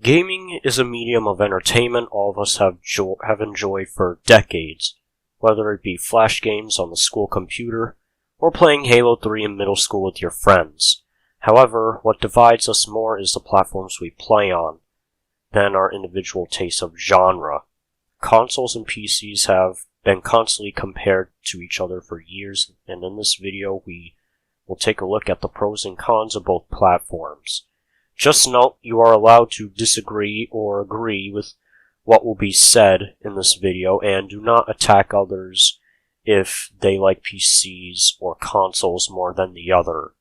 Gaming is a medium of entertainment all of us have enjoyed for decades, whether it be flash games on the school computer, or playing Halo 3 in middle school with your friends. However, what divides us more is the platforms we play on, than our individual tastes of genre. Consoles and PCs have been constantly compared to each other for years, and in this video we will take a look at the pros and cons of both platforms. Just note, you are allowed to disagree or agree with what will be said in this video, and do not attack others if they like PCs or consoles more than the other.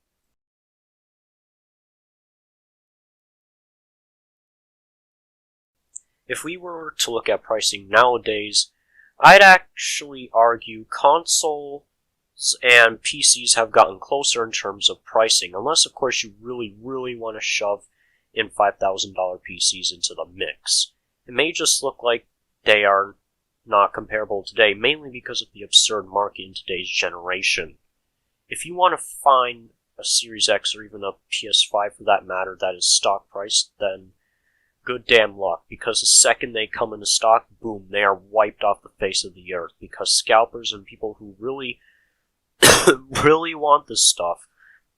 If we were to look at pricing nowadays, I'd actually argue consoles and PCs have gotten closer in terms of pricing, unless of course you really want to shove in $5,000 PCs into the mix. It may just look like they are not comparable today, mainly because of the absurd market in today's generation. If you want to find a Series X or even a PS5 for that matter that is stock priced, then good damn luck, because the second they come into stock, boom, they are wiped off the face of the earth, because scalpers and people who really want this stuff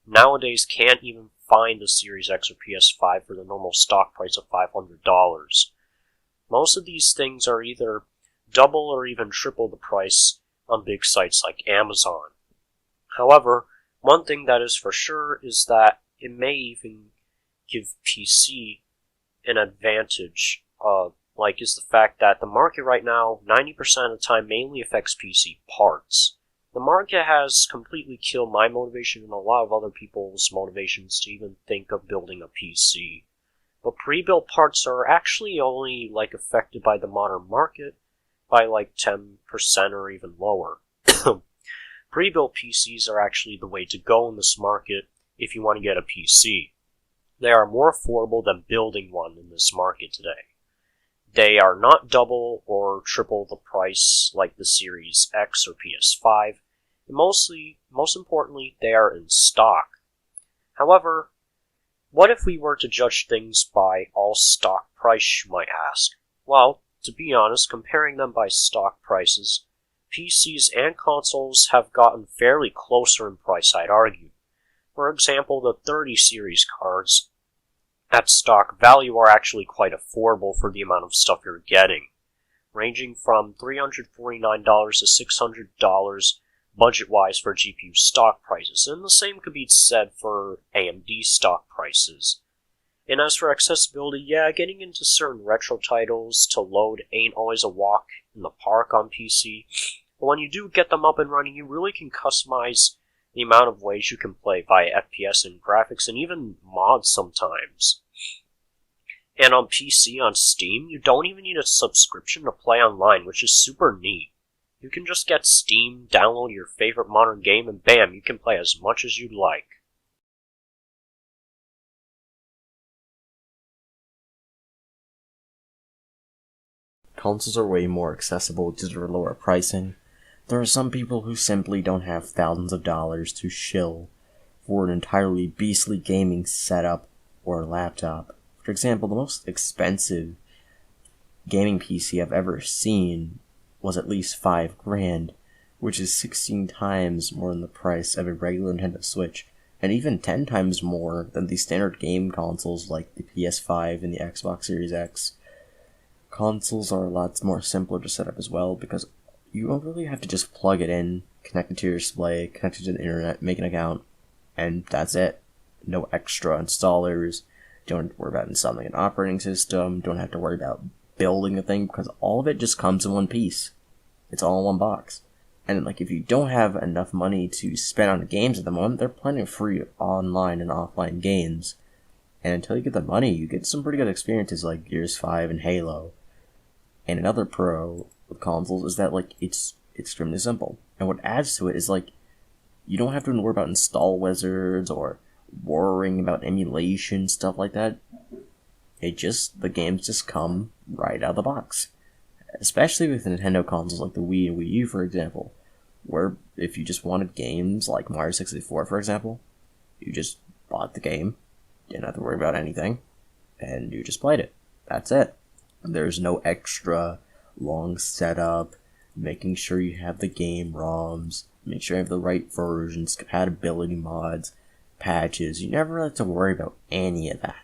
nowadays can't even find a Series X or PS5 for the normal stock price of $500. Most of these things are either double or even triple the price on big sites like Amazon. However, one thing that is for sure is that it may even give PC an advantage, is the fact that the market right now, 90% of the time, mainly affects PC parts. The market has completely killed my motivation and a lot of other people's motivations to even think of building a PC. But pre-built parts are actually only affected by the modern market by 10% or even lower. Pre-built PCs are actually the way to go in this market if you want to get a PC. They are more affordable than building one in this market today. They are not double or triple the price like the Series X or PS5, and most importantly, they are in stock. However, what if we were to judge things by all stock price, you might ask? Well, to be honest, comparing them by stock prices, PCs and consoles have gotten fairly closer in price, I'd argue. For example, the 30 series cards at stock value are actually quite affordable for the amount of stuff you're getting, ranging from $349 to $600 budget-wise for GPU stock prices, and the same could be said for AMD stock prices. And as for accessibility, yeah, getting into certain retro titles to load ain't always a walk in the park on PC, but when you do get them up and running, you really can customize the amount of ways you can play via FPS and graphics, and even mods sometimes. And on PC, on Steam, you don't even need a subscription to play online, which is super neat. You can just get Steam, download your favorite modern game, and bam, you can play as much as you'd like. Consoles are way more accessible due to their lower pricing. There are some people who simply don't have thousands of dollars to shill for an entirely beastly gaming setup or laptop. For example, the most expensive gaming PC I've ever seen was at least $5,000, which is 16 times more than the price of a regular Nintendo Switch, and even 10 times more than the standard game consoles like the PS5 and the Xbox Series X. Consoles are a lot more simpler to set up as well, because you don't really have to just plug it in, connect it to your display, connect it to the internet, make an account, and that's it. No extra installers, don't have to worry about installing an operating system, don't have to worry about building the thing, because all of it just comes in one piece. It's all in one box. And if you don't have enough money to spend on games at the moment, there are plenty of free online and offline games. And until you get the money, you get some pretty good experiences like Gears 5 and Halo. And another pro with consoles is that it's extremely simple. And what adds to it is you don't have to worry about install wizards or worrying about emulation, stuff like that. The games just come right out of the box. Especially with Nintendo consoles like the Wii and Wii U, for example, where if you just wanted games like Mario 64, for example, you just bought the game, didn't have to worry about anything, and you just played it. That's it. There's no extra long setup, making sure you have the game ROMs, make sure you have the right versions, compatibility mods, patches. You never have to worry about any of that.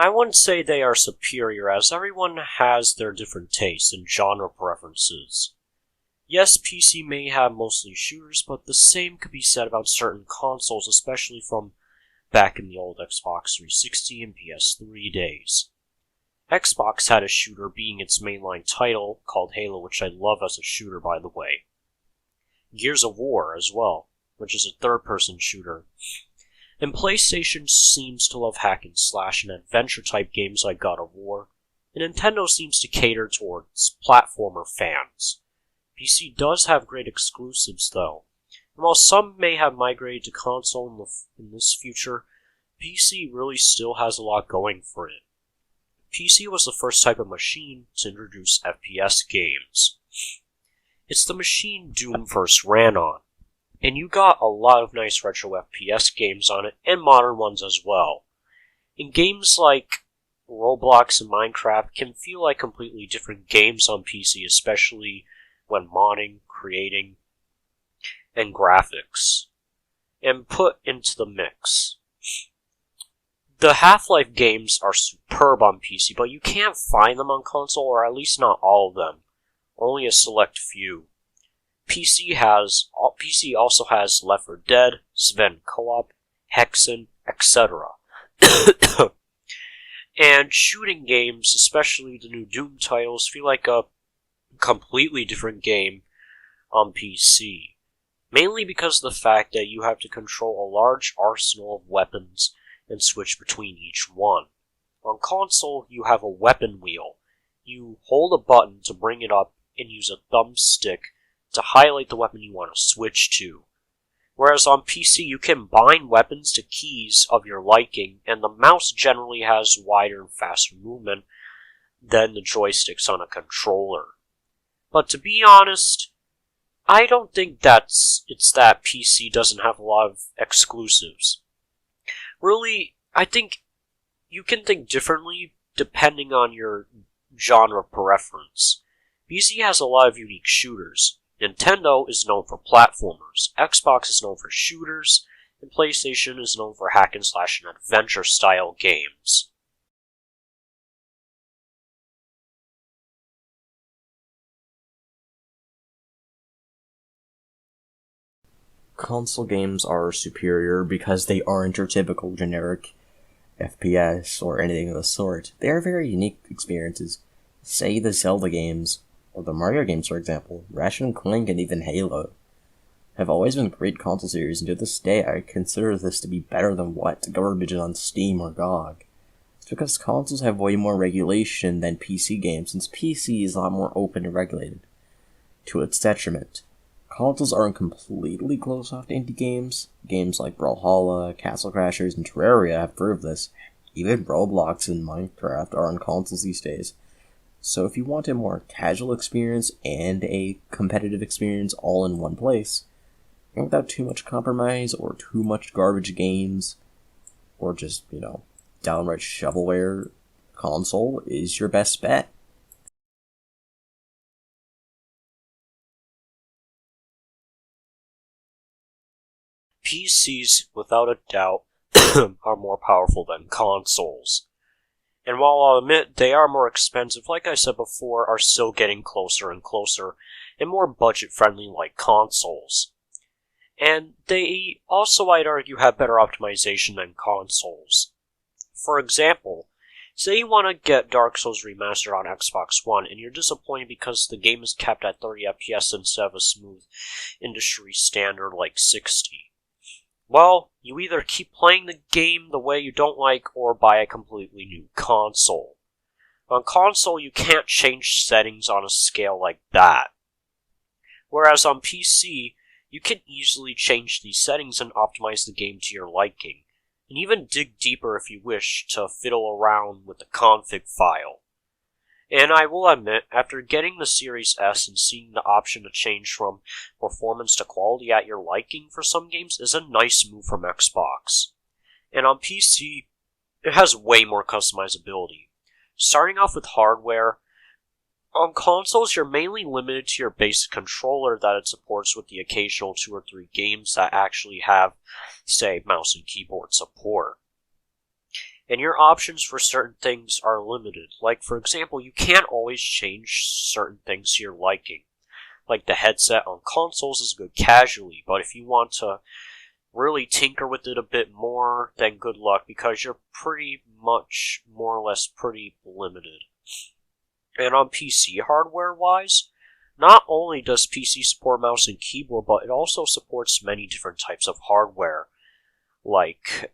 I wouldn't say they are superior, as everyone has their different tastes and genre preferences. Yes, PC may have mostly shooters, but the same could be said about certain consoles, especially from back in the old Xbox 360 and PS3 days. Xbox had a shooter being its mainline title, called Halo, which I love as a shooter, by the way. Gears of War as well, which is a third-person shooter. And PlayStation seems to love hack and slash and adventure-type games like God of War, and Nintendo seems to cater towards platformer fans. PC does have great exclusives, though, and while some may have migrated to console in this future, PC really still has a lot going for it. PC was the first type of machine to introduce FPS games. It's the machine Doom first ran on, and you got a lot of nice retro FPS games on it, and modern ones as well. And games like Roblox and Minecraft can feel like completely different games on PC, especially when modding, creating, and graphics, and put into the mix. The Half-Life games are superb on PC, but you can't find them on console, or at least not all of them. Only a select few. PC also has Left 4 Dead, Sven Co-op, Hexen, etc. And shooting games, especially the new Doom titles, feel like a completely different game on PC. Mainly because of the fact that you have to control a large arsenal of weapons and switch between each one. On console, you have a weapon wheel. You hold a button to bring it up and use a thumbstick to highlight the weapon you want to switch to. Whereas on PC, you can bind weapons to keys of your liking, and the mouse generally has wider and faster movement than the joysticks on a controller. But to be honest, I don't think it's that PC doesn't have a lot of exclusives. Really, I think you can think differently depending on your genre preference. PC has a lot of unique shooters. Nintendo is known for platformers, Xbox is known for shooters, and PlayStation is known for hack and slash and adventure style games. Console games are superior because they aren't your typical generic FPS or anything of the sort. They are very unique experiences. Say the Zelda games, or the Mario games for example, Ratchet & Clank and even Halo, have always been great console series, and to this day I consider this to be better than what garbage is on Steam or GOG. It's because consoles have way more regulation than PC games, since PC is a lot more open and regulated, to its detriment. Consoles aren't completely closed off to indie games. Games like Brawlhalla, Castle Crashers, and Terraria have proved this. Even Roblox and Minecraft are on consoles these days. So if you want a more casual experience and a competitive experience all in one place, and without too much compromise or too much garbage games, or just, downright shovelware, console is your best bet. PCs, without a doubt, are more powerful than consoles. And while I'll admit they are more expensive, like I said before, are still getting closer and closer, and more budget-friendly like consoles. And they also, I'd argue, have better optimization than consoles. For example, say you want to get Dark Souls Remastered on Xbox One, and you're disappointed because the game is capped at 30 FPS instead of a smooth industry standard like 60. Well, you either keep playing the game the way you don't like, or buy a completely new console. On console, you can't change settings on a scale like that. Whereas on PC, you can easily change these settings and optimize the game to your liking, and even dig deeper if you wish to fiddle around with the config file. And I will admit, after getting the Series S and seeing the option to change from performance to quality at your liking for some games is a nice move from Xbox. And on PC, it has way more customizability. Starting off with hardware, on consoles you're mainly limited to your basic controller that it supports with the occasional 2 or 3 games that actually have, say, mouse and keyboard support. And your options for certain things are limited. Like, for example, you can't always change certain things to your liking. Like, the headset on consoles is good casually, but if you want to really tinker with it a bit more, then good luck, because you're pretty much, more or less, pretty limited. And on PC hardware-wise, not only does PC support mouse and keyboard, but it also supports many different types of hardware, like,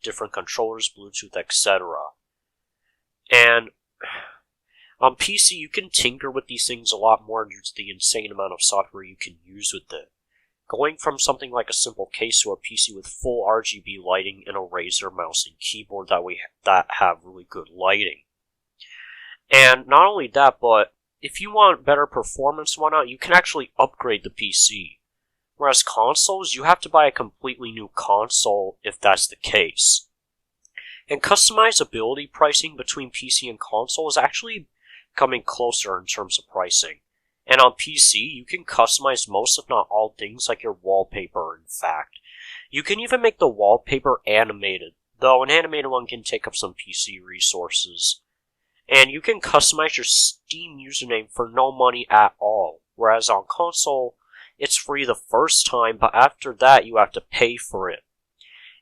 different controllers, Bluetooth, etc. And on PC, you can tinker with these things a lot more due to the insane amount of software you can use with it. Going from something like a simple case to a PC with full RGB lighting and a Razer mouse and keyboard that have really good lighting. And not only that, but if you want better performance and whatnot, you can actually upgrade the PC. Whereas consoles, you have to buy a completely new console if that's the case. And customizability pricing between PC and console is actually coming closer in terms of pricing. And on PC, you can customize most if not all things like your wallpaper, in fact. You can even make the wallpaper animated, though an animated one can take up some PC resources. And you can customize your Steam username for no money at all, whereas on console, it's free the first time, but after that you have to pay for it.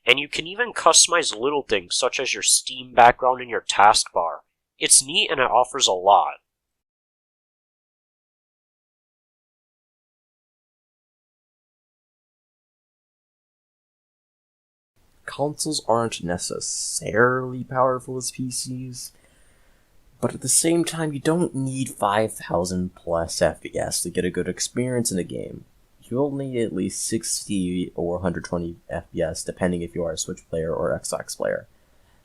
And you can even customize little things, such as your Steam background in your taskbar. It's neat and it offers a lot. Consoles aren't necessarily powerful as PCs, but at the same time, you don't need 5,000 plus FPS to get a good experience in a game. You'll need at least 60 or 120 FPS, depending if you are a Switch player or Xbox player.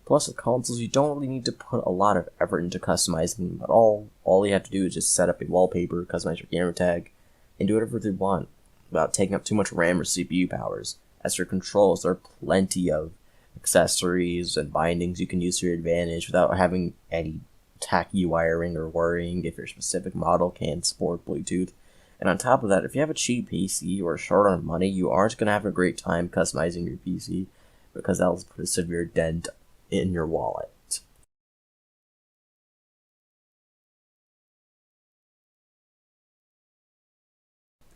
Plus, with consoles, you don't really need to put a lot of effort into customizing them at all. All you have to do is just set up a wallpaper, customize your gamer tag, and do whatever you want without taking up too much RAM or CPU powers. As for controls, there are plenty of accessories and bindings you can use to your advantage without having any tacky wiring or worrying if your specific model can't support Bluetooth. And on top of that, if you have a cheap PC or short on money, you aren't going to have a great time customizing your PC because that'll put a severe dent in your wallet.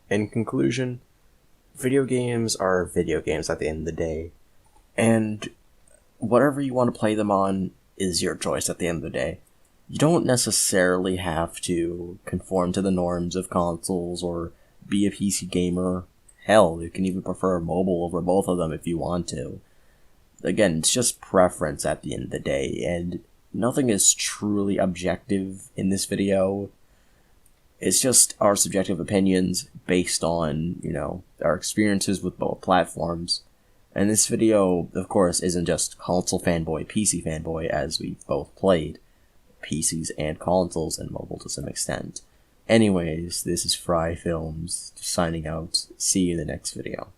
In conclusion, video games are video games at the end of the day, and whatever you want to play them on is your choice at the end of the day. You don't necessarily have to conform to the norms of consoles or be a PC gamer. Hell, you can even prefer mobile over both of them if you want to. Again, it's just preference at the end of the day, and nothing is truly objective in this video. It's just our subjective opinions based on, our experiences with both platforms. And this video, of course, isn't just console fanboy, PC fanboy, as we've both played PCs and consoles and mobile to some extent. Anyways, this is fryfilms signing out. See you in the next video.